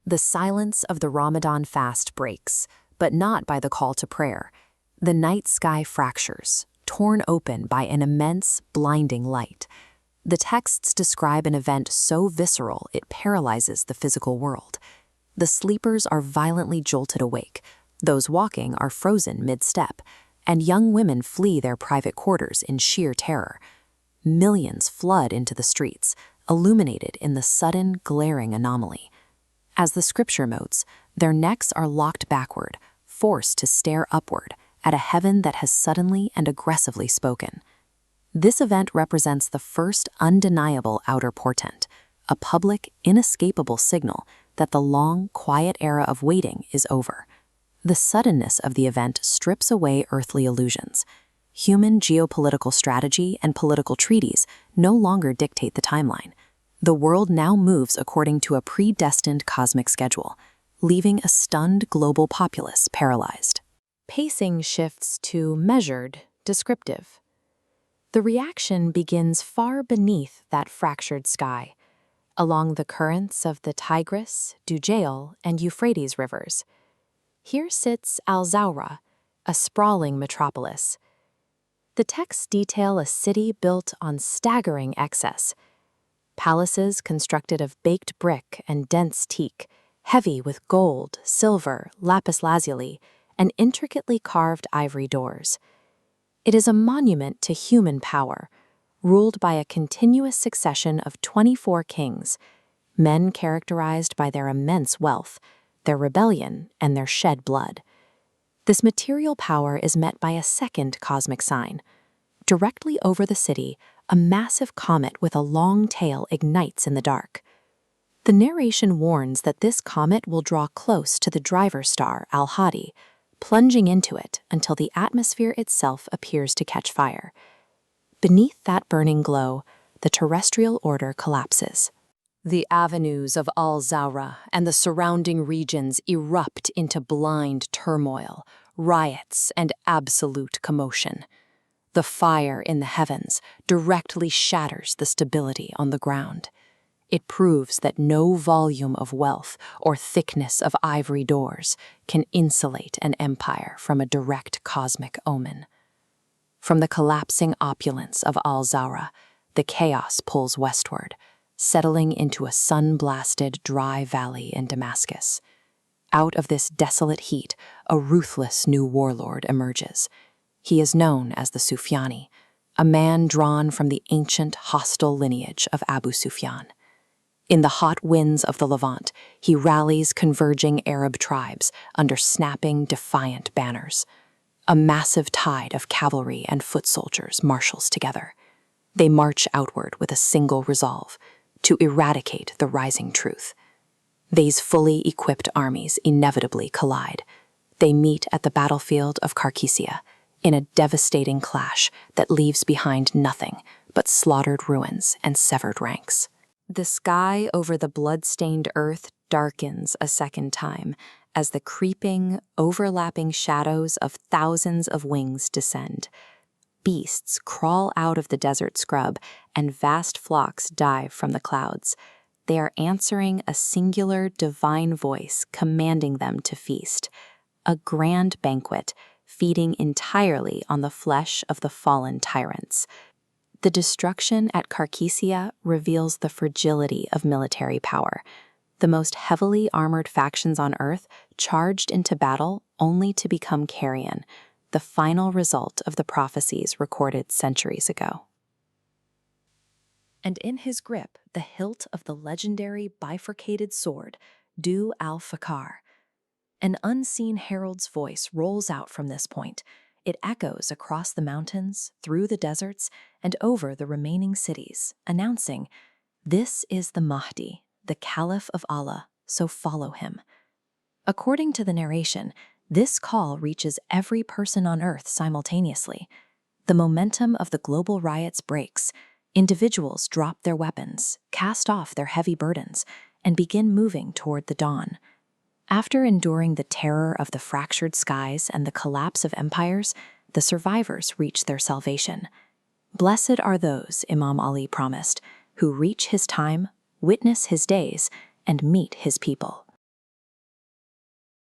The silence of the Ramadan fast breaks, but not by the call to prayer. The night sky fractures, torn open by an immense, blinding light. The texts describe an event so visceral it paralyzes the physical world. The sleepers are violently jolted awake, those walking are frozen mid-step, and young women flee their private quarters in sheer terror. Millions flood into the streets, illuminated in the sudden, glaring anomaly. As the scripture notes, their necks are locked backward, forced to stare upward at a heaven that has suddenly and aggressively spoken. This event represents the first undeniable outer portent, a public, inescapable signal that the long, quiet era of waiting is over. The suddenness of the event strips away earthly illusions. Human geopolitical strategy and political treaties no longer dictate the timeline. The world now moves according to a predestined cosmic schedule, leaving a stunned global populace paralyzed. Pacing shifts to measured, descriptive. The reaction begins far beneath that fractured sky, along the currents of the Tigris, Dujail, and Euphrates rivers. Here sits Al-Zawra, a sprawling metropolis. The texts detail a city built on staggering excess. Palaces constructed of baked brick and dense teak, heavy with gold, silver, lapis lazuli, and intricately carved ivory doors. It is a monument to human power, ruled by a continuous succession of 24 kings, men characterized by their immense wealth, their rebellion, and their shed blood. This material power is met by a second cosmic sign. Directly over the city, a massive comet with a long tail ignites in the dark. The narration warns that this comet will draw close to the driver star Al-Hadi, plunging into it until the atmosphere itself appears to catch fire. Beneath that burning glow, the terrestrial order collapses. The avenues of Al-Zawra and the surrounding regions erupt into blind turmoil, riots, and absolute commotion. The fire in the heavens directly shatters the stability on the ground. It proves that no volume of wealth or thickness of ivory doors can insulate an empire from a direct cosmic omen. From the collapsing opulence of Al-Zawra, the chaos pulls westward, settling into a sun-blasted, dry valley in Damascus. Out of this desolate heat, a ruthless new warlord emerges. He is known as the Sufyani, a man drawn from the ancient, hostile lineage of Abu Sufyan. In the hot winds of the Levant, he rallies converging Arab tribes under snapping, defiant banners. A massive tide of cavalry and foot soldiers marshals together. They march outward with a single resolve: to eradicate the rising truth. These fully equipped armies inevitably collide. They meet at the battlefield of Qarqisiya, in a devastating clash that leaves behind nothing but slaughtered ruins and severed ranks. The sky over the blood-stained earth darkens a second time as the creeping, overlapping shadows of thousands of wings descend. Beasts crawl out of the desert scrub, and vast flocks dive from the clouds. They are answering a singular divine voice commanding them to feast. A grand banquet, feeding entirely on the flesh of the fallen tyrants. The destruction at Qarqisiya reveals the fragility of military power. The most heavily armored factions on Earth charged into battle only to become carrion, the final result of the prophecies recorded centuries ago. And in his grip, the hilt of the legendary bifurcated sword, al-Fiqar. An unseen herald's voice rolls out from this point. It echoes across the mountains, through the deserts, and over the remaining cities, announcing, "This is the Mahdi, the Caliph of Allah, so follow him." According to the narration, this call reaches every person on Earth simultaneously. The momentum of the global riots breaks. Individuals drop their weapons, cast off their heavy burdens, and begin moving toward the dawn. After enduring the terror of the fractured skies and the collapse of empires, the survivors reach their salvation. Blessed are those, Imam Ali promised, who reach his time, witness his days, and meet his people.